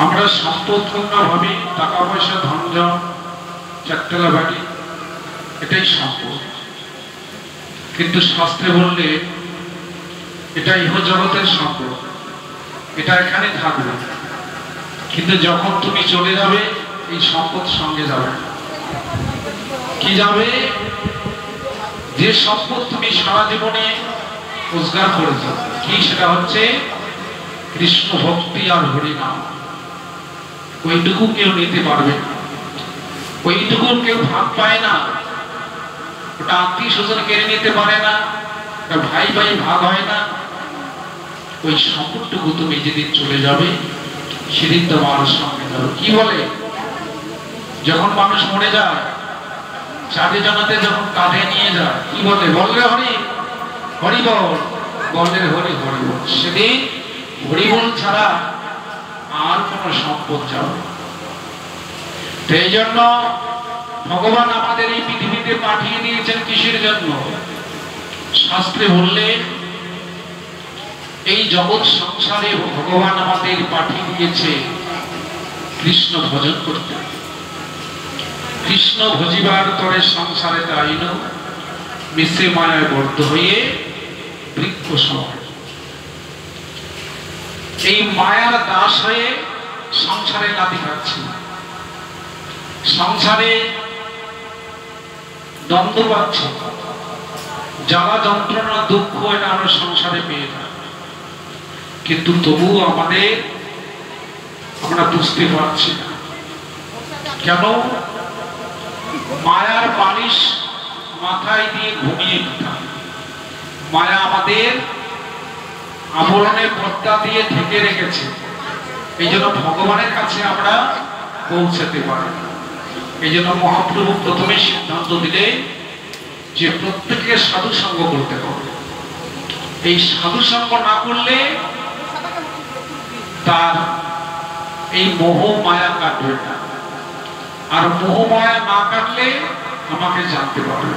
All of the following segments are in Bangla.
আমরা সম্পদ কন্যা ভাবি, টাকা পয়সা ধনজন চারতলা বাড়ি এটাই সম্পদ, কিন্তু শাস্ত্রে বললে এটা ইহজগতের সম্পদ, এটা এখানে থাকবে, কিন্তু যখন তুমি চলে যাবে এই সম্পদ সঙ্গে যাবে। কি যাবে? যে সম্পদ তুমি সারা জীবনে রোজগার করেছ, কি সেটা হচ্ছে কৃষ্ণ ভক্তি আর হরিনাম। ওইটুকু কেউ নিতে পারবে না, ওইটুকু কেউ ভাগ পায় না, ওটা আত্মীয় স্বজন কেড়ে নিতে পারে না, ওটা ভাই ভাই ভাগ হয় না। ওই সম্পদটুকু তুমি যেদিন চলে যাবে সেদিন তো মানুষ সঙ্গে যাবে। কি বলে, যখন মানুষ মরে যায় চাঁদে জানাতে যখন কাঁধে নিয়ে যায়, কি বলে? বললে হরি হরি বল, বললে হরি হরি বল। সেদিন হরি বল ছাড়া আর কোন সম্পদ যাবে। তো এই জন্য ভগবান আমাদের এই পৃথিবীতে পাঠিয়ে দিয়েছেন কিসের জন্য? শাস্ত্রে বললে এই জগৎ সংসারে ভগবান আমাদের পাঠিয়ে দিয়েছে কৃষ্ণ ভজন করতে। কৃষ্ণ ভজিবার তরে সংসারে তাইন মিশে মায়ায় বদ্ধ হয়ে বৃক্ষ সময়। এই মায়ার দাস হয়ে সংসারে লাথি খাচ্ছি, সংসারে দ্বন্দ্ব পাচ্ছি, জ্বালা যন্ত্রণা দুঃখ এটা আমরা সংসারে পেয়ে থাকি, কিন্তু তবুও আমরা বুঝতে পারছি না কেন? মায়ার বালিশ মাথায় দিয়ে ঘুমিয়ে দিতাম, মায়া আমাদের আবরণে পর্দা দিয়ে ঢেকে রেখেছে, এই জন্য ভগবানের কাছে আমরা পৌঁছাতে পারি। এই জন্য মহাপ্রভু প্রথমে সিদ্ধান্ত দিলে যে প্রত্যেককে সাধু সঙ্গ করতে হবে। এই সাধু সঙ্গ না করলে তার এই মোহ মায়া কাটবে না, আর মোহ মায়া না কাটলে আমাকে জানতে পারবে।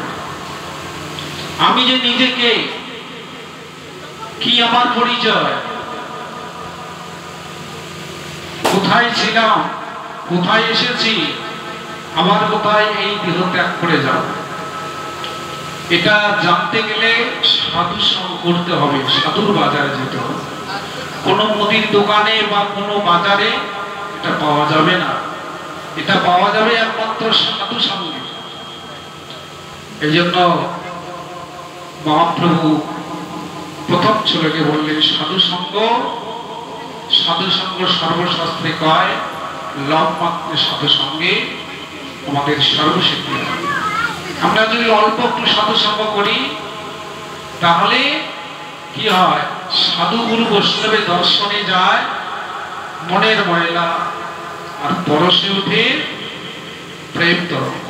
আমি যে নিজেকে, কি আমার পরিচয়, কোথায় ছিলাম, কোথায় এসেছি, আমার কোথায় এই দেহ ত্যাগ করে যাব, এটা জানতে গেলে সাধু সঙ্গ করতে হবে, সাধুর বাজারে যেতে হবে। কোনো মুদির দোকানে বা কোনো বাজারে এটা পাওয়া যাবে না, এটা পাওয়া যাবে একমাত্র সাধু সঙ্গে। এই জন্য মহাপ্রভু প্রথম ছেলেকে বললেন সাধু সঙ্গ। সাধু সঙ্গ সর্বশাস্ত্রে কয় লভ মাত্রে সাধু সঙ্গে আমাদের সর্বসিদ্ধি। আমরা যদি অল্প একটু সাধু সঙ্গ করি তাহলে কি হয়? সাধু গুরু বৈষ্ণবের দর্শনে যায় মনের ময়লা আর পরশে উঠে প্রেম তরঙ্গ।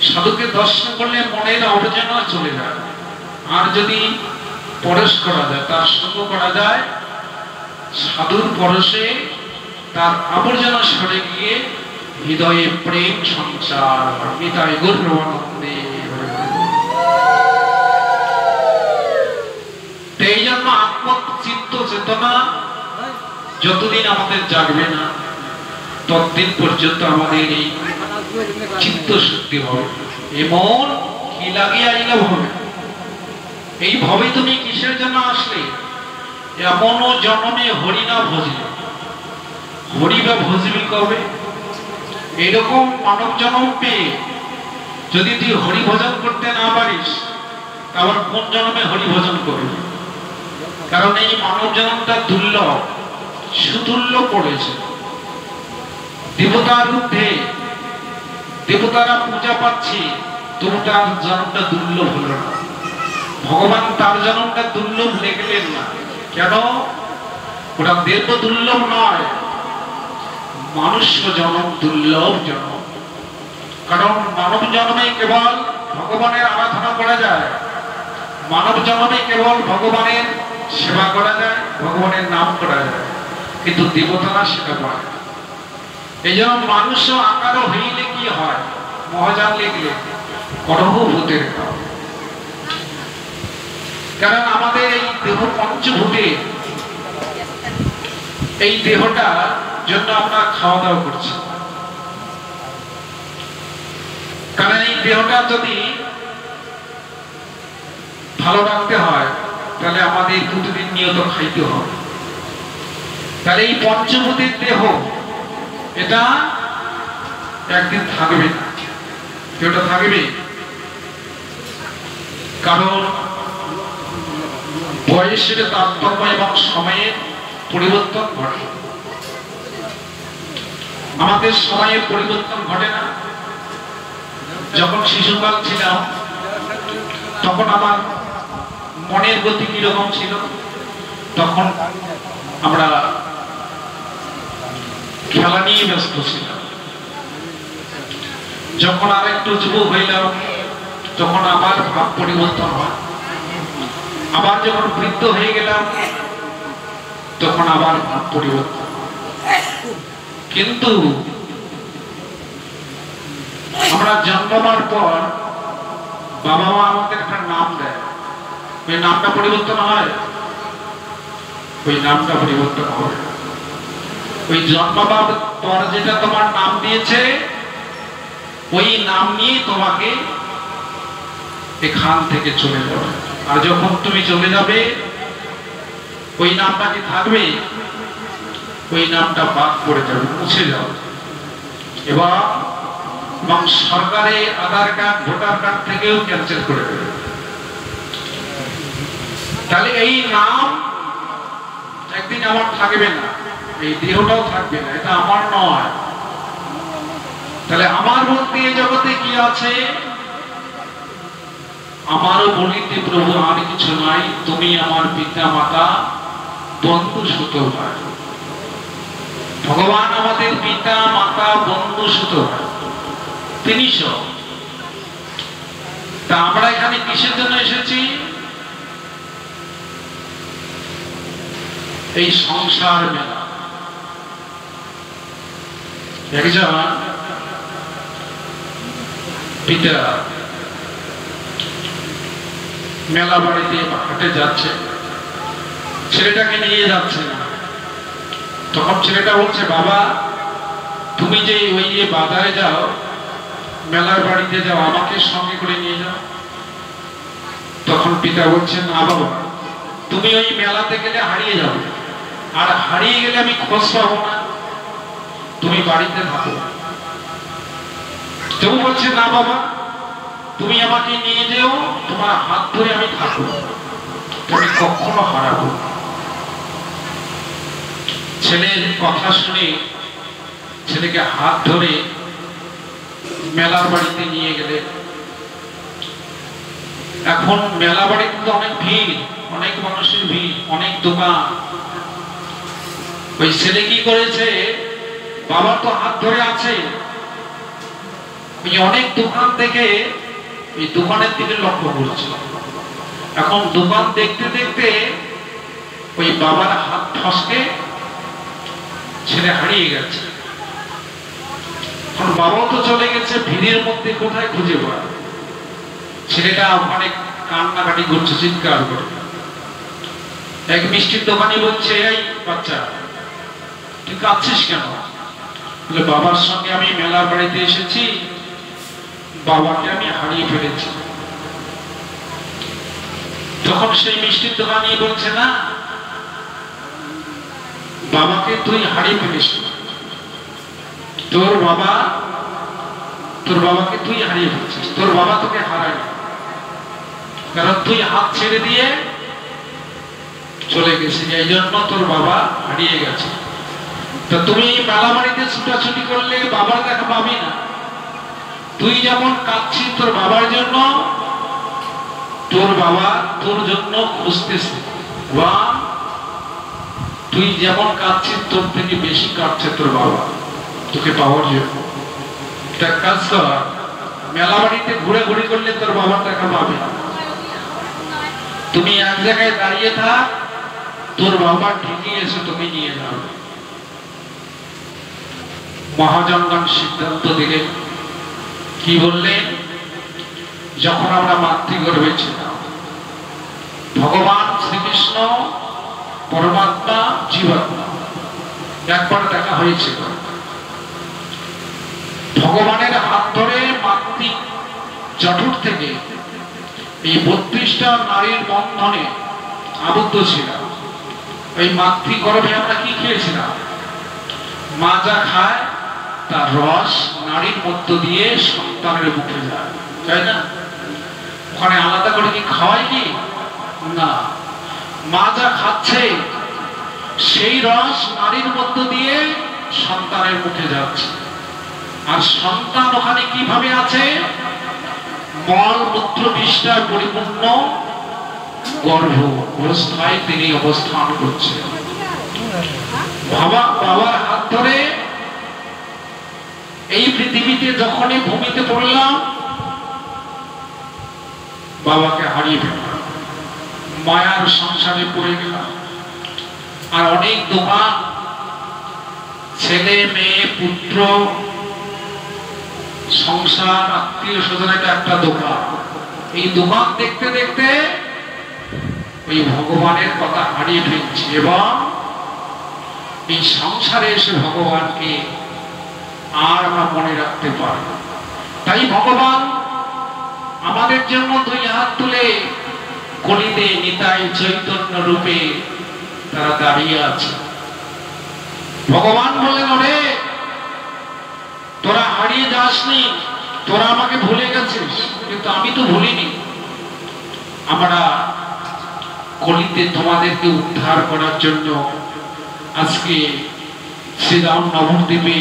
সাধুকে দর্শন করলে মনের আবর্জনা চলে যায়, আর যদি পরশ করা যায়, তার সঙ্গ করা যায়, সাধুর পরশে তার আবর্জনা সরে গিয়ে হৃদয়ে প্রেম সঞ্চার। নিতাই গৌরানন্দে। এই জন্য আত্মচিত্ত চেতনা যতদিন আমাদের জাগবে না ততদিন পর্যন্ত আমাদের এই চিত্ত শুদ্ধি হবে। এমন কি লাগে আইলা ভবে, এই ভবে তুমি কিসের জন্য আসলে? এমনও জন্মে হরি না ভজলে, হরি বা ভজবি কবে? এরকম মানব জন্ম পেয়ে যদি তুই হরি ভজন করতে না পারিস তাহলে কোন জন্মে হরি ভজন করবি? কারণ এই মানব জন্মটা দুর্লভ, সুতুল্য পড়েছে। দেবতার ঊর্ধ্বে দেবতারা পূজা পাচ্ছে, তবু তার জন্মটা দুর্লভ হলো না। ভগবান তার জন্মটা দুর্লভ লেখলেন না কেন? ওটা দেব দুর্লভ নয়, মানুষ জন্ম দুর্লভ জন্ম। কারণ মানব জন্মে কেবল ভগবানের আরাধনা করা যায়, মানব জন্মে কেবল ভগবানের সেবা করা যায়, ভগবানের নাম করা যায়, কিন্তু দেবতারা সেটা পায়। এই জন্য মানুষ আকার হইলে কি হয়? মহাজান লিখলে করহ ভূতের কাজ। কারণ আমাদের এই দেহ পঞ্চভূতে, এই দেহটা জন্য আমরা খাওয়া দাওয়া করছি। কারণ এই দেহটা যদি ভালো রাখতে হয় তাহলে আমাদের প্রতিদিন নিয়ত খাইতে হবে। তাহলে এই পঞ্চভূতির দেহ এটা একদিন থাকবে না, দেহটা থাকবে। কারণ বয়সের তারতম্য এবং সময়ের পরিবর্তন ঘটে। আমাদের সময়ের পরিবর্তন ঘটে না। যখন শিশুকাল ছিলাম তখন আমার মনের গতি কিরকম ছিল, তখন আমরা খেলা নিয়ে ব্যস্ত ছিলাম। যখন আর একটু যুবক হইলাম তখন আবার ভাব পরিবর্তন হয়। আবার যখন বৃদ্ধ হয়ে গেলাম তখন আবার ভাব পরিবর্তন। কিন্তু আমরা জন্মাবার পর বাবা মা আমাদের একটা নাম দেয়, ওই নামটা পরিবর্তন হয়? ওই নামটা পরিবর্তন হবে। ওই জন্মাবার পর যেটা তোমার নাম দিয়েছে ওই নাম নিয়ে তোমাকে এখান থেকে চলে যাবে। আর যখন তুমি চলে যাবে ওই নামটা কি থাকবে? ওই নামটা বাদ পড়ে যাবে, মুছে যাবে। এবং সরকারের আধার কার্ড ভোটার কার্ড থেকেও ক্যান্সেল করে দেবে। তাহলে এই নাম একদিন আমার থাকবে না, এই দেহটাও থাকবে না, এটা আমার নয়। তাহলে আমার বলতে এই জগতে কি আছে? আমারও বলিতে প্রভু আর কিছু নাই, তুমি আমার পিতা মাতা বন্ধু সুত ভাই। ভগবান আমাদের পিতা মাতা বন্ধু সুত ভাই, তিনি সব। তা আমরা এখানে কিসের জন্য এসেছি? এই সংসার মেলা। একজন পিতা মেলা বাড়িতে হাটে যাচ্ছে, ছেলেটাকে নিয়ে যাচ্ছে না। তখন ছেলেটা বলছে, বাবা তুমি যে ওই যে বাজারে যাও, মেলার বাড়িতে যাও, আমাকে সঙ্গে করে নিয়ে যাও। তখন পিতা বলছে, না বাবা, তুমি ওই মেলাতে গেলে হারিয়ে যাবে, আর হারিয়ে গেলে আমি খোঁজ পাবো না, তুমি বাড়িতে থাকো। কেউ বলছে, না বাবা তুমি আমাকে নিয়ে যেও, তোমার হাত ধরে আমি থাকবো, তুমি কখনো হারাবো। ছেলের কথা শুনে ছেলেকে হাত ধরে মেলার বাড়িতে নিয়ে গেলে। এখন মেলা বাড়িতে তো অনেক ভিড়, অনেক মানুষের ভিড়, অনেক দোকান। ওই ছেলে কি করেছে, বাবার তো হাত ধরে আছে, ওই অনেক দোকান থেকে এই দোকানের দিকে লক্ষ্য করছে। এখন দোকান দেখতে দেখতে ওই বাবার হাত ফসকে ছেলে হারিয়ে গেছে। এখন বাবাও তো চলে গেছে, ভিড়ের মধ্যে কোথায় খুঁজে পায়? ছেলেটা অনেক কান্নাকাটি করছে, চিৎকার করে। এক মিষ্টির দোকানে বলছে, এই বাচ্চা তুই কাঁদছিস কেন? বলে, বাবার সঙ্গে আমি মেলার বাড়িতে এসেছি, বাবাকে আমি হারিয়ে ফেলেছি। তখন সেই মিষ্টির দোকানি বলছে, না বাবাকে তুই হারিয়ে ফেলিস, তোর বাবাকে তুই হারিয়ে ফেলছিস, তোর বাবা তোকে হারায়নি, কারণ তুই হাত ছেড়ে দিয়ে চলে গেছিস, এই জন্য তোর বাবা হারিয়ে গেছে। তা তুমি মেলা বাড়িতে ছুটাছুটি করলে বাবার দেখা পাবি না। তুই যেমন কাঁদছিস তোর বাবার জন্য, তোর বাবা তোর জন্য খুঁজতেছে, বা তুই যেমন কাঁদছিস তোর থেকে বেশি কাঁদছে তোর বাবা তোকে পাওয়ার জন্য। কাজ কর, মেলা বাড়িতে ঘুরে ঘুরে করলে তোর বাবার দেখা পাবে না। তুমি এক জায়গায় দাঁড়িয়ে থাক, তোর বাবা ঠিকই এসে তোকে নিয়ে যাবে। মহাজনগণ সিদ্ধান্ত দিলেন, কি বললেন? যখন আমরা মাতৃগর্ভে ছিলাম, ভগবান শ্রীকৃষ্ণ পরমাত্মা জীবাত্মা একবার দেখা হয়েছিল। ভগবানের হাত ধরে মাতৃ জঠর থেকে এই 32টা নারীর বন্ধনে আবদ্ধ ছিলাম। ওই মাতৃ গর্ভে আমরা কি খেয়েছিলাম? মা যা খায় তার রস নারীর মধ্য দিয়ে সন্তানের মুখে যায়, তাই না? ওখানে আলাদা করে কি খাওয়াই কি না, মা যা খাচ্ছে সেই রস নারীর মধ্য দিয়ে সন্তানের মুখে যাচ্ছে। আর সন্তান ওখানে কিভাবে আছে? মল মূত্র বিষ্ঠায় পরিপূর্ণ গর্ভ অবস্থায় তিনি অবস্থান করছেন। বাবার হাত ধরে এই পৃথিবীতে যখনই ভূমিতে পড়লাম, বাবাকে হারিয়ে ফেললাম, মায়ার সংসারে পড়ে গেলাম। আর অনেক দোকান, ছেলে মেয়ে পুত্র সংসার আত্মীয় স্বজনের একটা দোকান। এই দোকান দেখতে দেখতে ওই ভগবানের কথা হারিয়ে ফেলছি এবং এই সংসারে এসে ভগবানকে আর আমরা মনে রাখতে পারি। তাই ভগবান আমাদের জন্য দুই হাত তুলে কলিতে নিতাই চৈতন্য রূপে তারা দাঁড়িয়ে আছে। ভগবান বলেন, ওরে তোরা হারিয়ে যাসনি, তোরা আমাকে ভুলে গেছিস, কিন্তু আমি তো ভুলিনি। আমরা কলিতে তোমাদেরকে উদ্ধার করার জন্য আজকে শ্রীরাম নবদ্বীপে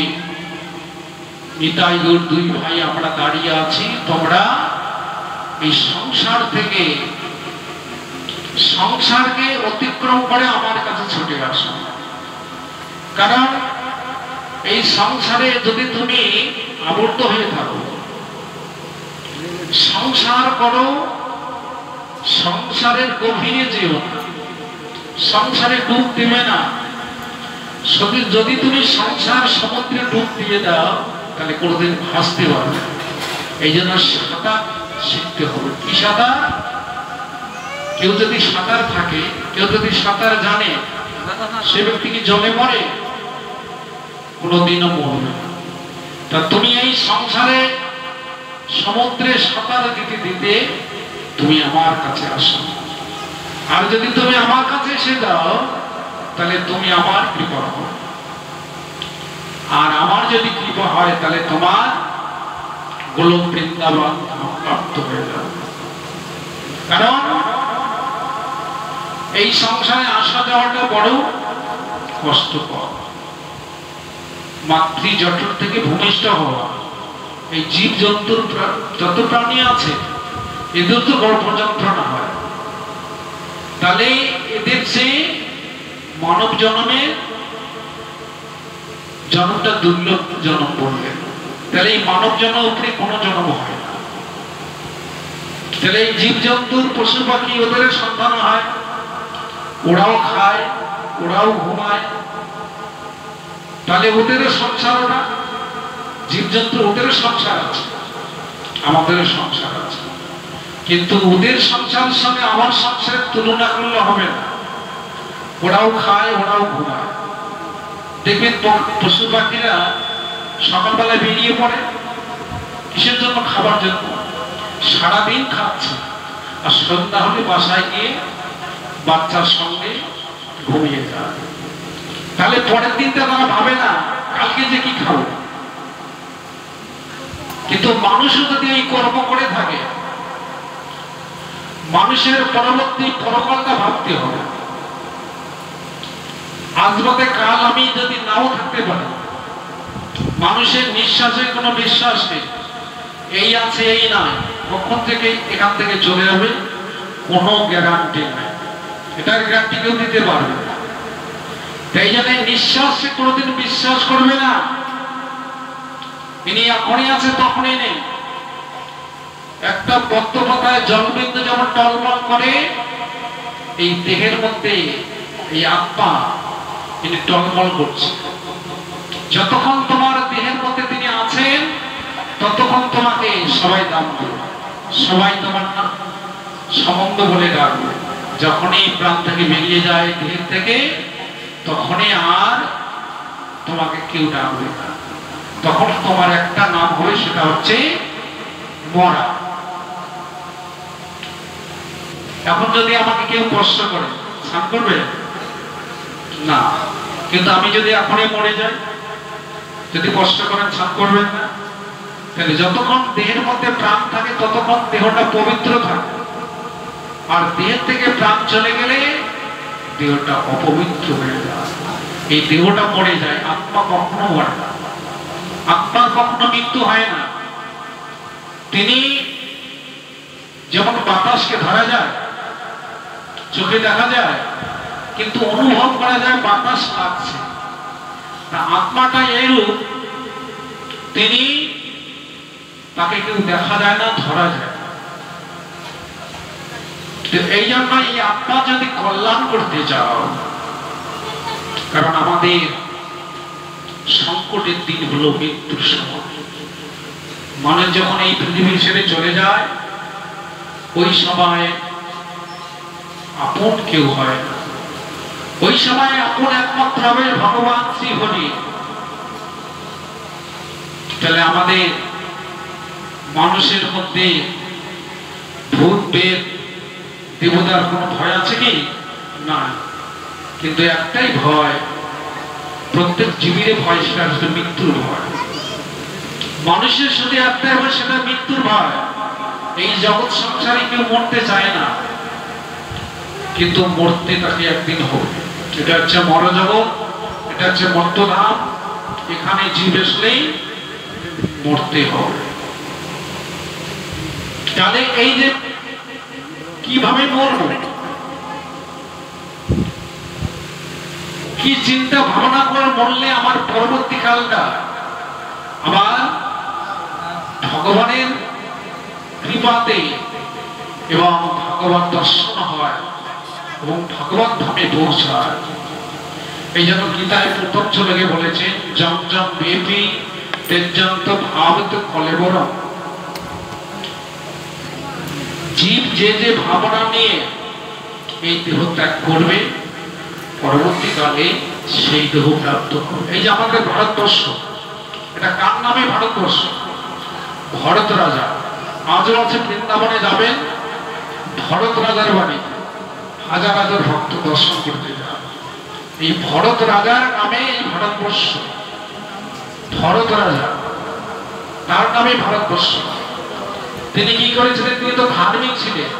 নিতাই গৌর দুই ভাই আমরা দাঁড়িয়ে আছি। তোমরা এই সংসার থেকে, সংসারকে অতিক্রম করে আমার কাছে ছুটে আসো। কারণ এই সংসারে যদি তুমি আবদ্ধ হয়ে থাকো, সংসার করো, সংসারের গভীরে যেও না, সংসারে ডুব দিবে না। যদি তুমি সংসার সমুদ্রে ডুব দিয়ে দাও তাহলে কোনোদিন ভাসতে পারবে না। এই জন্য সাঁতার শিখতে হবে। কি সাঁতার? কেউ যদি সাঁতার থাকে, কেউ যদি সাঁতার জানে, সে ব্যক্তি কি জলে মরে? কোনোদিনও মরবে না। তা তুমি এই সংসারে সমুদ্রে সাঁতার দিতে দিতে তুমি আমার কাছে আসো। আর যদি তুমি আমার কাছে এসে যাও তাহলে তুমি আমার কৃপা হবে। আর আমার যদি কৃপা হয় তাহলে তোমার গোলক বৃন্দাবন প্রাপ্ত হয়ে যাবে। কারণ এই সংসারে আসা যাওয়াটা বড় কষ্টকর। মাতৃ জঠর থেকে ভূমিষ্ঠ হওয়া, এই জীব জন্তুর যত প্রাণী আছে এদের তো গর্ভ যন্ত্রণা হয়। তাহলে এদের চেয়ে মানব জন্মের জন্মটা দুর্লভ জন্ম বললেন। তাহলে এই মানব জন্ম উপরে কোনো জন্ম হয় না। তাহলে এই জীব জন্তুর পশু পাখি ওদের সন্তান হয়, ওরাও খায়, ওরাও ঘুমায়, তাহলে ওদের সংসার, ওরা জীবজন্তু, ওদের সংসার আছে, আমাদের সংসার আছে। কিন্তু ওদের সংসারের সঙ্গে আমার সংসারের তুলনা করলে হবে না। ওরাও খায়, ওরাও ঘুমায়। দেখবেন পশু পাখিরা সকালবেলায় বেরিয়ে পড়ে কিসের জন্য? খাবার জন্য। সারাদিন খাচ্ছে, আর সন্ধ্যা হলে বাসায় গিয়ে বাচ্চার সঙ্গে ঘুমিয়ে যায়। তাহলে পরের দিনটা তারা ভাবে না কালকে যে কি খাবো। কিন্তু মানুষও যদি এই কর্ম করে থাকে, মানুষের পরবর্তী পরকালটা ভাবতে হবে। আজ বাদে কাল আমি যদি নাও থাকতে পারি, মানুষের নিঃশ্বাসে কোনো বিশ্বাস নেই, এই আছে এই নয়, কখন থেকে এখান থেকে চলে যাবে কোনো গ্যারান্টি নাই। এটার গ্যারান্টি কেউ দিতে পারবে না। তাই জন্য নিঃশ্বাসে কোনোদিন বিশ্বাস করবে না ইনি এখনই আছে তখনই নেই। একটা পদ্মপাতায় জলবিন্দু যেমন টলমল করে, এই দেহের মধ্যে এই আত্মা তিনি টলমল করছে। যতক্ষণ তোমার দেহের মধ্যে তিনি আছেন ততক্ষণ তোমাকে সবাই দাম দেবে, সবাই তোমার না সম্বন্ধ বলে ডাকবে। যখনই প্রাণ থেকে বেরিয়ে যায় দেহের থেকে, তখনই আর তোমাকে কেউ ডাকবে না, তখন তোমার একটা নাম হবে, সেটা হচ্ছে মরা। এখন যদি আমাকে কেউ প্রশ্ন করে স্নান করবে না, কিন্তু আমি যদি এখনই মরে যাই, যদি প্রশ্ন করেন স্নান করবেন না, তাহলে যতক্ষণ দেহের মধ্যে প্রাণ থাকে ততক্ষণ দেহটা পবিত্র থাকে, আর দেহ থেকে প্রাণ চলে গেলে দেহটা অপবিত্র হয়ে যায়, এই দেহটা মরে যায়। আত্মা কখনো মরে না, আত্মার কখনো মৃত্যু হয় না। তিনি যেমন বাতাসকে ধরা যায়, চোখে দেখা যায়, কিন্তু অনুভব করা যায় বাতাস লাগছে, তা আত্মাটা এরূপ, তিনি তাকে কেউ দেখা যায় না, ধরা যায় না। এই জন্য এই আত্মা যদি কল্যাণ করতে চাও, কারণ আমাদের সংকটের দিন হলো মৃত্যুর সময়। মানুষ যখন এই পৃথিবী ছেড়ে চলে যায়, ওই সময় আপন কেউ হয় না, ওই সময় আপন একমাত্র হবে ভগবান শ্রী হরি। তাহলে আমাদের মানুষের মধ্যে ভূত বেদ দেবতার কোন ভয় আছে কি না, কিন্তু একটাই ভয়, প্রত্যেক জীবের ভয়, সেটা হচ্ছে মৃত্যুর ভয়। মানুষের শুধু একটাই ভয়, সেটা মৃত্যুর ভয়। এই জগৎ সংসারে কেউ মরতে চায় না, কিন্তু মরতে তাকে একদিন হবে। এটা হচ্ছে মরজগৎ, এটা হচ্ছে মর্তধাম, এখানে জীব আসলেই মরতে হবে। তাহলে এই যে কিভাবে মরবো, কি চিন্তা ভাবনা করে মরলে আমার পরবর্তীকালটা আবার ভগবানের কৃপাতে এবং ভগবান দর্শন হয় এবং ভগবান ধামে পৌঁছায়। এই জন্য গীতায় প্রথম শ্লোকে বলেছেন, জম জম বেপি তেজন্ত ভাবত কলেবরম। জীব যে যে ভাবনা নিয়ে এই দেহ ত্যাগ করবে, পরবর্তীকালে সেই দেহ প্রাপ্ত হবে। এই যে আমাদের ভারতবর্ষ, এটা কার নামে ভারতবর্ষ? ভরত রাজা। আজও আছে, বৃন্দাবনে যাবেন, ভরত রাজার বাড়ি, হাজার হাজার ভক্ত দর্শন করতে যান। এই ভরত রাজার নামে এই ভারতবর্ষ, ভরত রাজা, তার নামে ভারতবর্ষ। তিনি কি করেছিলেন? তিনি তো ধার্মিক ছিলেন,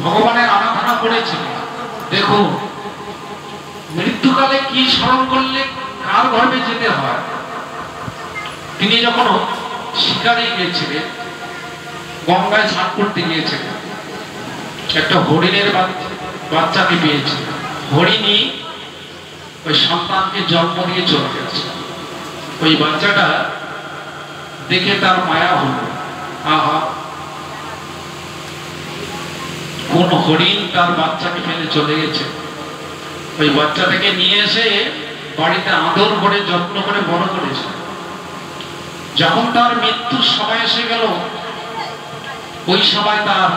ভগবানের আরাধনা করেছিলেন। দেখুন, মৃত্যুকালে কি স্মরণ করলে কার গর্ভে যেতে হয়। তিনি যখন শিকারে গিয়েছিলেন, গঙ্গায় স্নান করতে গিয়েছিলেন, একটা হরিণের বাচ্চাকে পেয়েছিলেন। হরিণী ওই সন্তানকে জন্ম দিয়ে চলে গেছে। ওই বাচ্চাটা দেখে তার মায়া হলো, আহা, কোন হরিণ তার বাচ্চাকে ফেলে চলে গেছে। ওই বাচ্চাটাকে নিয়ে এসে বাড়িতে আদর করে যত্ন করে বড় করেছে। যখন তার মৃত্যুর সময় এসে গেল, ওই সময় তার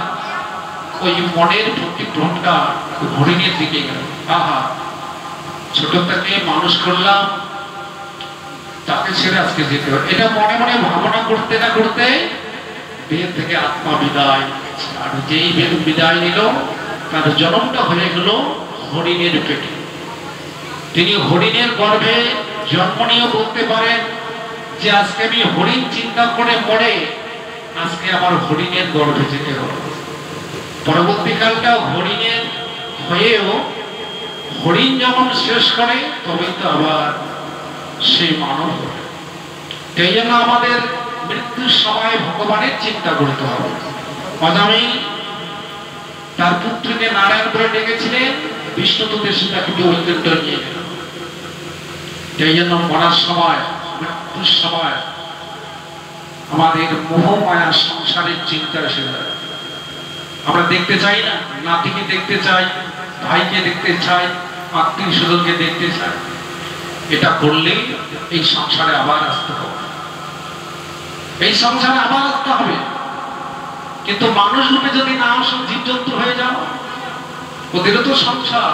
ওই মনের প্রতিক্রমটা হরিণের দিকে গেল। আহা, ছোটটাকে মানুষ করলাম, তাকে ছেড়ে আজকে যেতে হবে। এটা মনে মনে ভাবনা করতে না করতে দেহ থেকে আত্মা বিদায়, আর যেই বিদায় নিল, তার জন্মটা হয়ে গেল হরিণের পেটে। তিনি হরিণের গর্ভে জন্ম নিয়ে বলতে পারেন যে আজকে আমি হরিণ চিন্তা করে মরে আজকে আমার হরিণের গর্ভে যেতে হবে। পরবর্তীকালটা হরিণের হয়েও হরিণ যখন শেষ করে তবে তো আবার সেই মানব হবে। সেই জন্য আমাদের মৃত্যুর সময় ভগবানের চিন্তা করতে হবে। অজামিল তার পুত্রকে নারায়ণ করে ডেকেছিলেন, বিষ্ণু তো দেশে তাকে বৈকুণ্ঠ নিয়ে গেল। সেই জন্য মরার সময়, মৃত্যুর সময় আমাদের মোহ মায়া সংসারের চিন্তা এসে যায়। আমরা দেখতে চাই না, নাতিকে দেখতে চাই, ভাইকে দেখতে চাই, আত্মীয় স্বজনকে দেখতে চাই। এটা করলেই এই সংসারে আবার আসতে হবে, এই সংসারে আবার আসতে হবে। কিন্তু মানুষ রূপে যদি না আসো, জীবজন্তু হয়ে যাও, ওদেরও তো সংসার,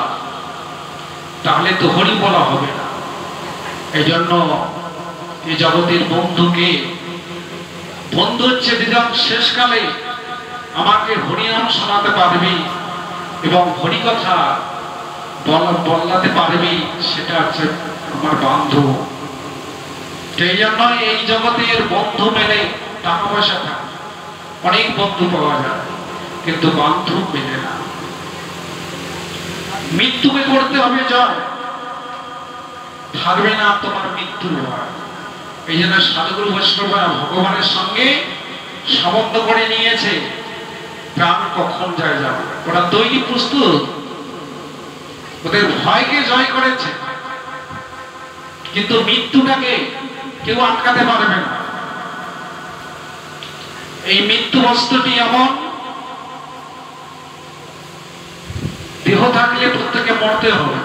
তাহলে তো হরি বলা হবে না। এই জন্য এই জগতের বন্ধুকে, বন্ধু হচ্ছে যেজন শেষকালে আমাকে হরিনাম শোনাতে পারবি এবং হরিকথা বলাতে পারবি, সেটা হচ্ছে আমার বন্ধু। সেই জন্য এই জগতের বন্ধু মেলে টাকা পয়সা থাকে, অনেক বন্ধু পাওয়া যায়, কিন্তু বন্ধু মেলে না। মৃত্যুকে করতে হবে জয়, থাকবে না তোমার মৃত্যুর ভয়। এই জন্য সাধুগুরু বৈষ্ণবরা ভগবানের সঙ্গে সম্বন্ধ করে নিয়েছে, প্রাণ কখন যায় যাবে, ওরা তৈরি প্রস্তুত, ওদের ভয়কে জয় করেছে, কিন্তু মৃত্যুটাকে কেউ আটকাতে পারবে না। এই মৃত্যু বস্তুটি এমন, দেহ থাকলে প্রত্যেকে মরতে হবে।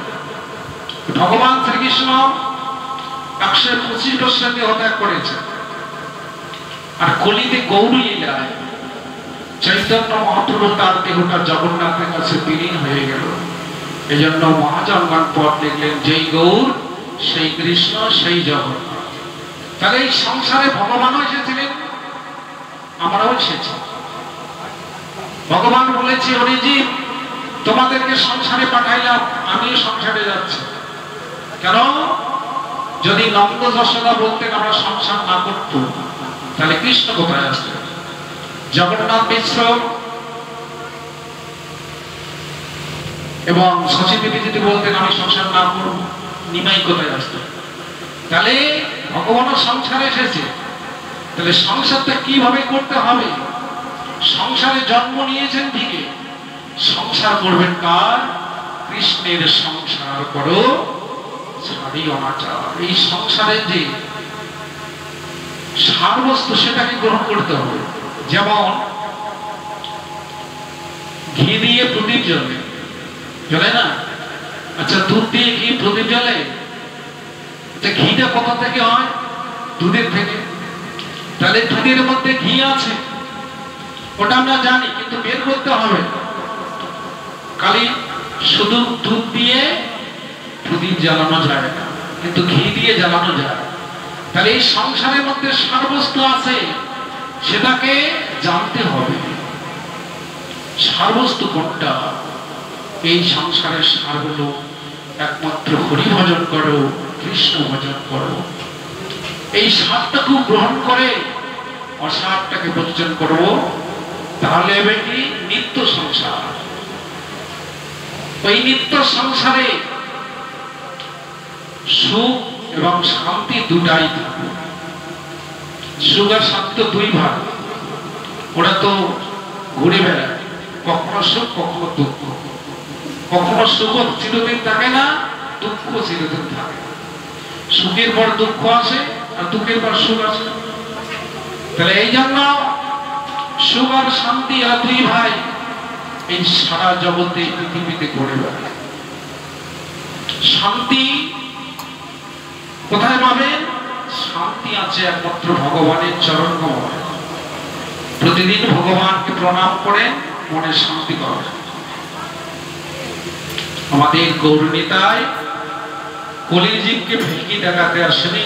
ভগবান শ্রীকৃষ্ণ 125 বছর দেহ ত্যাগ করেছে, আর কলিতে গৌরী লীলায় চৈতন্য মহাপ্রভু তার দেহটা জগন্নাথের কাছে বিলীন হয়ে গেল। এই জন্য মহাজনগণ পদ লিখলেন, যেই গৌর সেই কৃষ্ণ সেই জগন্নাথ। তাহলে এই সংসারে ভগবানও এসেছিলেন, আমরাও এসেছি। ভগবান বলেছে, ওরে জীব, তোমাদেরকে সংসারে পাঠাইলাম, আমিও সংসারে যাচ্ছি। কেন? যদি নন্দ যশোদা বলতেন আমরা সংসার না করত, তাহলে কৃষ্ণ কোথায় আসতেন? জগন্নাথ মিশ্র এবং শশী দেবী যদি বলতেন আমি সংসার না করব, নিমাই কোথায় আসতেন? তাহলে ভগবানও সংসারে এসেছে। তাহলে সংসারটা কিভাবে করতে হবে? সংসারে জন্ম নিয়েছেন ঠিকই, সংসার করবেন কার? কৃষ্ণের সংসার করো ছাড়ি অনাচার। এই সংসারের যে সারবস্তু সেটাকে গ্রহণ করতে হবে। যেমন ঘি দিয়ে প্রদীপ জ্বলে, জ্বলে না? আচ্ছা, দুধ দিয়ে ঘি প্রদীপ জ্বলে? আচ্ছা, ঘিটা কোথা থেকে হয়? দুধের থেকে। তাহলে দুধের মধ্যে ঘি আছে, ওটা আমরা জানি, কিন্তু বের করতে হবে। খালি শুধু দুধ দিয়ে প্রদীপ জ্বালানো যায় না, কিন্তু ঘি দিয়ে জ্বালানো যায়। তাহলে এই সংসারের মধ্যে সারবস্তু আছে, সেটাকে জানতে হবে। সারবস্তু কোনটা? এই সংসারের সার হলো একমাত্র হরি ভজন করো, কৃষ্ণ ভজন করো। এই সারটাকে গ্রহণ করে অসারটাকে বর্জন করবো, তাহলে হবে কি? নিত্য সংসার। ওই নিত্য সংসারে সুখ এবং শান্তি দুটাই থাকবে। সুখ আর শান্তি তো দুই ভাগ, ওরা তো ঘুরে বেড়ায়, কখনো সুখ কখনো দুঃখ। কখনো সুখ চিরদিন থাকে না, দুঃখ চিরদিন থাকে। সুখের পর দুঃখ আসে আর দুঃখের পর সুখ আসে। তাহলে এই জন্য সুখ আর শান্তি আর দুই ভাই এই সারা জগতে পৃথিবীতে ঘুরে বেড়ায়। শান্তি কোথায় পাবেন? শান্তি আছে একমাত্র ভগবানের চরণ কমলে। প্রতিদিন ভগবানকে প্রণাম করে মনে শান্তি পাবে। আমাদের গৌরনীতায় কলির জীবকে ভেঙে দেখাতে আসেনি,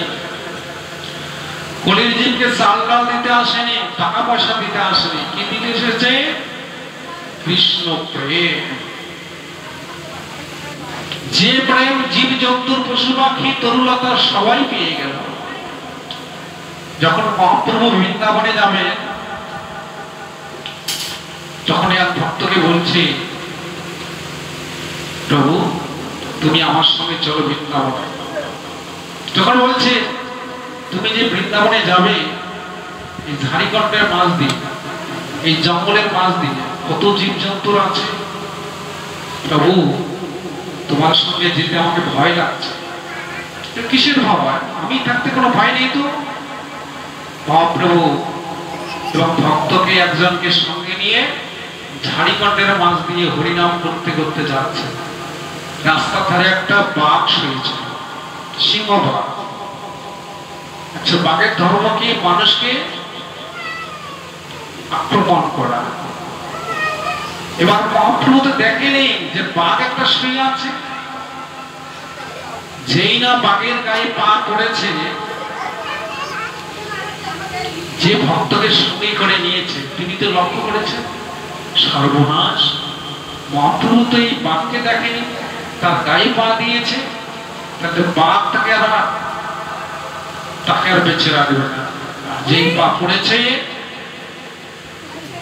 কলির জীবকে চাল ডাল দিতে আসেনি, টাকা পয়সা দিতে আসেনি। কি দিতে এসেছে? কৃষ্ণ প্রেম। যে প্রেম জীব জন্তুর পশু পাখি তরুলতা সবাই পেয়ে গেল। যখন মহাপ্রভু বৃন্দাবনে যাবে, তখন এক ভক্তকে বলছে, প্রভু তুমি আমার সঙ্গে চলো বৃন্দাবনে। যখন বলছে তুমি যে বৃন্দাবনে যাবে, এই ঝাড়িকন্ডের মাঝ দিয়ে, এই জঙ্গলের মাঝ দিয়ে কত জীবজন্তুর আছে, প্রভু তোমার সঙ্গে যেতে আমাকে ভয় লাগছে। কিসের ভয়? আমি থাকতে কোনো ভয় নেই তো। মহাপ্রভু এবং ভক্তকে একজনকে সঙ্গে নিয়ে ঝাড়িকন্ডের মাঝ দিয়ে হরিনাম করতে করতে যাচ্ছে। রাস্তার ধারে একটা বাঘ শুয়েছে, সিংহবাঘ। আচ্ছা, বাঘের ধর্ম কি? মানুষকে আক্রমণ করা। এবার মহাপ্রভু তো দেখেনি যে বাঘ একটা শুয়ে আছে। যেই না বাঘের গায়ে পা পড়েছে, যে ভক্তকে সঙ্গে করে নিয়েছে তিনি তো লক্ষ্য করেছেন সর্বনাশ, মহাপ্রভু তো এই বাঘকে দেখেনি, তার গায়ে পা দিয়েছে, তাতে বাঘ তাকে আর বেঁচে রাখবে না। যেই পা পড়েছে,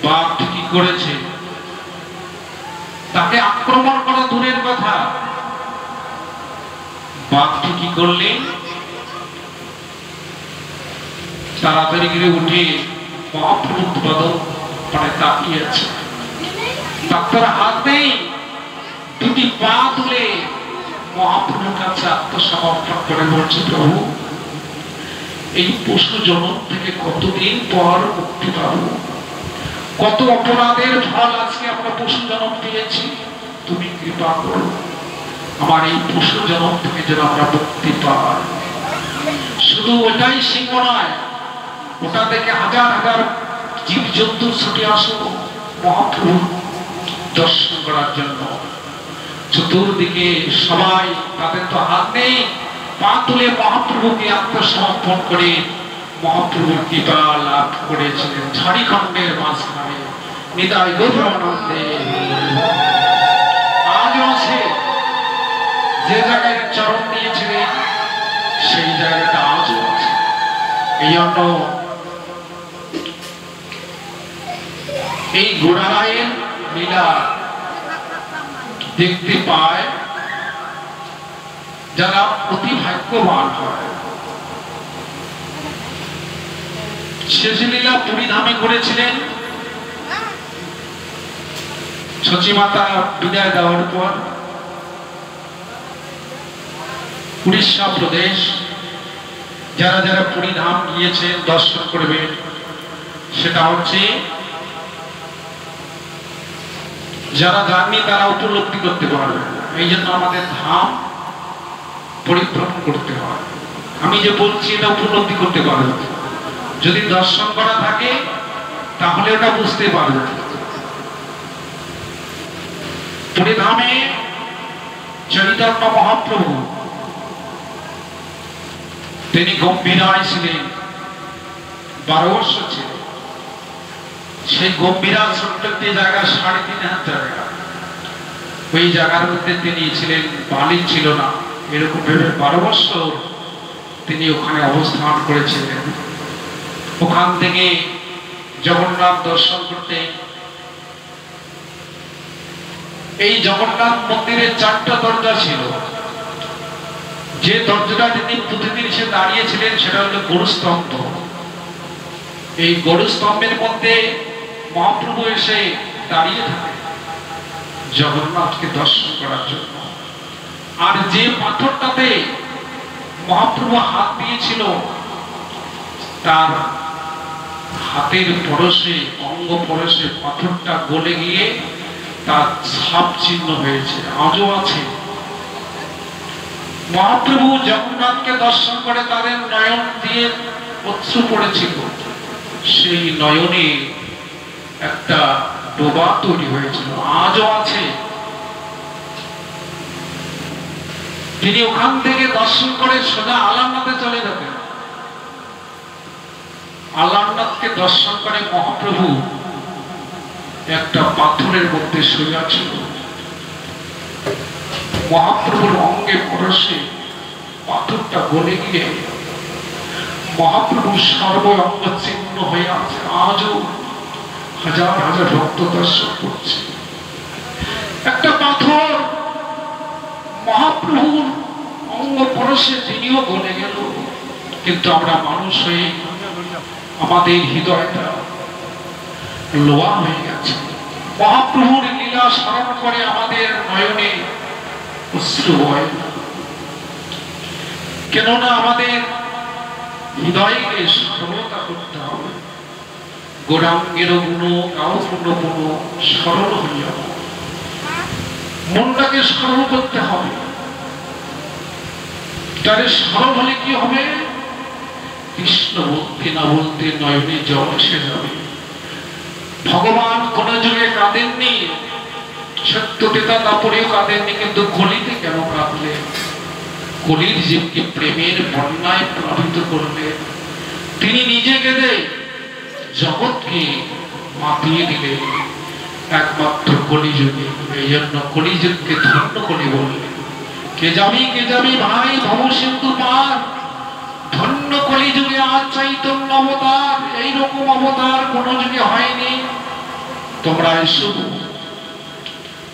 বাঘ কি করেছে, তাকে আক্রমণ করা দূরের কথা, বাঘটি কি করলেন, তাড়াতাড়ি করে উঠে মহাপ্রভু মানে তাকিয়েছে, ডাক্তার হাত নেই, দুটি পা তুলে মহাপ্রভুর কাছে আত্মসমর্পণ করে বলছে, প্রভু এই পশু জনম থেকে কতদিন পর মুক্তি পাব, কত অপরাধের ফল আজকে আমরা পশু জনম পেয়েছি, তুমি কৃপা করো আমার এই পশু জনম থেকে যেন আমরা মুক্তি পাই। শুধু ওটাই সিংহ নয়, ওটা থেকে হাজার হাজার জীবজন্তু ছুটে আসো মহাপ্রভু দর্শন করার জন্য। চতুর্দিকে সবাই, তাদের তো হাত নেই, পা তুলে মহাপ্রভুকে আত্মসমর্পণ করে মহাপ্রভুর কৃপা লাভ করেছিলেন ঝাড়খণ্ডের মাঝখানে নিতাই গৌরানন্দে। আজও আছে, যে জায়গায় চরণ দিয়েছিলেন সেই জায়গাটা আজও আছে। এই জন্য এই গোড়ারায়ের লীলা দেখতে পায় যারা অতি ভাগ্যবান হয়। শেষ লীলা পুরী ধামে করেছিলেন, সচিমাতা বিদায় দেওয়ার পর উড়িষ্যা প্রদেশ যারা যারা পুরী ধাম গিয়েছেন দর্শন করবেন, সেটা হচ্ছে যারা যাননি তারা উপলব্ধি করতে পারবে। এই জন্য আমাদের ধাম পরিভ্রমণ করতে হয়। আমি যে বলছি এটা উপলব্ধি করতে পারবে, যদি দর্শন করা থাকে তাহলে ওটা বুঝতে পারবে। পুরী ধামে চৈতন্য মহাপ্রভু তিনি গম্ভীরায় ছিলেন, 12 বর্ষ ছিলেন। সেই গম্ভীরা ছোট্ট একটি জায়গা, 3.5 জায়গা, ওই জায়গার মধ্যে তিনি ছিলেন, বালি ছিল না, এরকম ভেবে 12 বছর তিনি ওখানে অবস্থান করেছিলেন। ওখান থেকে জগন্নাথ দর্শন করতে, এই জগন্নাথ মন্দিরের 4টা দরজা ছিল। যে দরজাটা তিনি প্রতিদিন সে দাঁড়িয়েছিলেন সেটা হলো গরুস্তম্ভ। এই গরুস্তম্ভের মধ্যে মহাপ্রভু এসে দাঁড়িয়ে থাকে জগন্নাথকে দর্শন করার জন্য। আর যে পাথরটাতে মহাপ্রভু হাত দিয়েছিল, তার হাতের পরশে, অঙ্গ পরশে পাথরটা গলে গিয়ে তার ছাপ চিহ্ন হয়েছে, আজও আছে। মহাপ্রভু জগন্নাথকে দর্শন করে তাদের নয়ন দিয়ে অশ্রু পড়েছিল, সেই নয়নে একটা ডোবা তৈরি হয়েছিল, আজও আছে। তিনি ওখান থেকে দর্শন করে সোজা আলারনাথে চলে যেতেন। আলারনাথকে দর্শন করে মহাপ্রভু একটা পাথরের মধ্যে শুয়ে ছিল। মহাপ্রভুর অঙ্গে পরশে পাথরটা গলে গিয়ে মহাপ্রভুর সর্ব অঙ্গ ছিন্ন হয়ে আছে, আজও হাজার হাজার ভক্ত দর্শন করছে। একটা পাথর মহাপ্রভুর অঙ্গ পরশে তিনিও গলে গেল, কিন্তু আমরা মানুষ হয়ে আমাদের হৃদয়টা লোয়া হয়ে গেছে। মহাপ্রভুর লীলা স্মরণ করে আমাদের নয়নে অশ্রু হয়, কেননা আমাদের হৃদয়কে সরলতা করতে হবে। গৌরাঙ্গের গুণ গাও পূর্ণ গুণ সরল হইয়া, মনটাকে সরল করতে হবে। তারে সরল হলে কি হবে? কৃষ্ণ বলতে না বলতে নয়নে জল এসে যাবে। ভগবান কোন যুগে কাঁদেননি, সত্য পিতা তারপরেও কাঁদেননি, কিন্তু কলিতে কেন কাঁদলেন? কলির জীবকে প্রেমের বন্যায় প্লাবিত করলেন। তিনি নিজে কেঁদে জগৎকে মাতিয়ে দিলেন একমাত্র কলিযুগে। এই জন্য কলিযুগকে ধন্য কলি বললেন। কে যাবি ভাই ভব সিন্ধু পার, ধন্য কলিযুগে আজ চৈতন্য অবতার। এইরকম অবতার কোন যুগে হয়নি। তোমরা এসো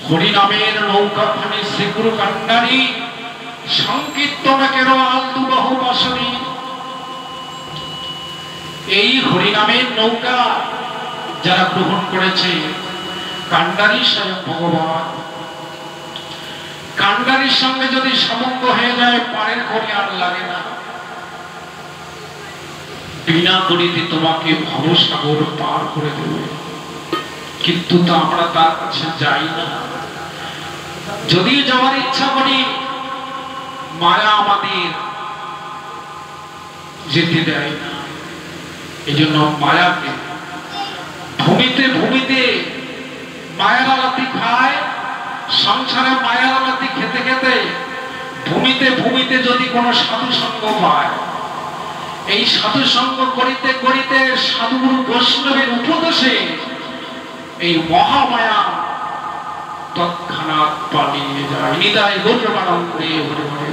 হরিনামের নৌকাখানি শ্রীগুরু কান্ডারি সংকীর্তনকের আলদু বহু বাসনী। এই হরিনামের নৌকা যারা গ্রহণ করেছে কান্ডারি স্বয়ং ভগবান। কান্ডারির সঙ্গে যদি সমঙ্গ হয়ে যায় পারের করি আর লাগে না। বিনা করিতে তোমাকে ভবসাগর পার করে দেবে, কিন্তু তা আমরা তার কাছে যাই না। যদিও যাওয়ার ইচ্ছা করি মায়া আমাদের যেতে দেয় না। এই জন্য মায়াকে ভূমিতে ভূমিতে মায়ার আলাতি খায়। সংসারে মায়ার আলাতি খেতে খেতে ভূমিতে ভূমিতে যদি কোনো সাধু সঙ্গ পায়, এই সাধু সঙ্গ করিতে করিতে সাধুগুরু বৈষ্ণবের উপদেশে এই মহামায়া তৎক্ষণাৎ পালিয়ে যায়। নিতাই গৌরবানন্দে হরে হরে।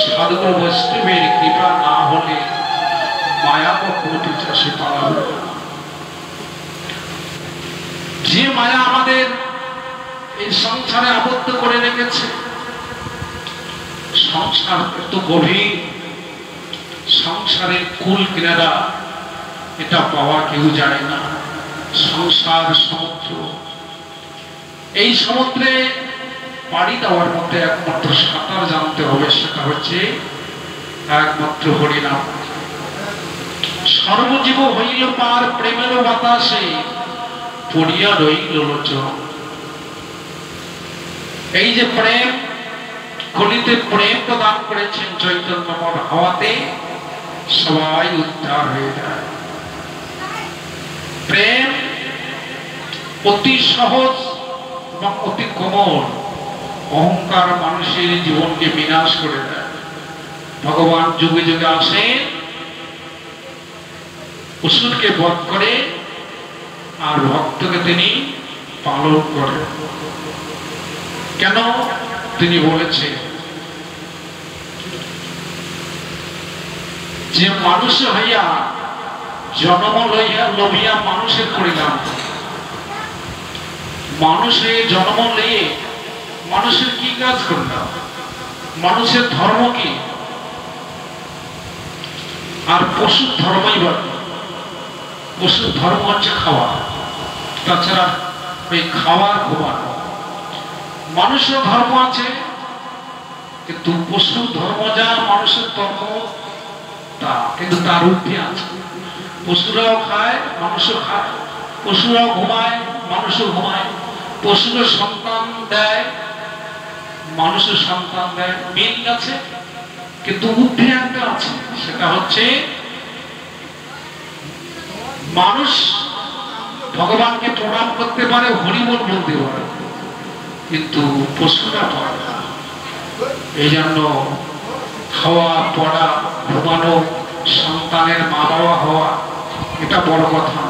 সাধুগুরু বৈষ্ণবের কৃপা না হলে মায়া কখনো পিছাসে পালাবে। যে মায়া আমাদের এই সংসারে আবদ্ধ করে রেখেছে, সংসার এত গভীর, সংসারের কুল কিনারা এটা পাওয়া কেউ যায় না। সংসার সমুদ্র, এই সমুদ্রে পাড়ি দেওয়ার মধ্যে একমাত্র সাঁতার জানতে হবে, সেটা হচ্ছে একমাত্র হরিনাম। সর্বজীব হইল পার প্রেমের বাতাসে পড়িয়া রইল লোচন। এই যে প্রেম, কলিতে প্রেম প্রদান করেছেন চৈতন্যময় হওয়াতে সবাই উদ্ধার হয়ে যায়। প্রেম অতি সহজ এবং অতি কোমল। অহংকার মানুষের জীবনকে বিনাশ করে দেয়। ভগবান যুগে যুগে আসেন, অসুরকে বধ করে আর ভক্তকে তিনি পালন করেন। কেন? তিনি বলেছেন যে মানুষ হইয়া জন্ম লইয়া লভিয়া মানুষের করিলাম। মানুষে জন্ম লইয়ে মানুষের কি কাজ করলাম? মানুষের ধর্ম কি? আর পশুর ধর্মই বলে। পশুর ধর্ম হচ্ছে খাওয়া, তাছাড়া ওই খাওয়ার ঘুমানো। মানুষের ধর্ম আছে, কিন্তু পশুর ধর্ম যা মানুষের ধর্ম তা, কিন্তু তার ঊর্ধ্বে আছে। পশুরাও খায়, মানুষও খায়। পশুরাও ঘুমায়, মানুষও ঘুমায়। পশুরা সন্তান দেয়, মানুষের সন্তান দেয়। মিল আছে, কিন্তু ঊর্ধ্বে একটা আছে, সেটা হচ্ছে মানুষ ভগবানকে প্রণাম করতে পারে, হরিবল বলতে পারে, কিন্তু পশুরা পারে না। এই জন্য খাওয়া, পড়া, ঘুমানো, সন্তানের মা বাবা হওয়া এটা বড় কথা।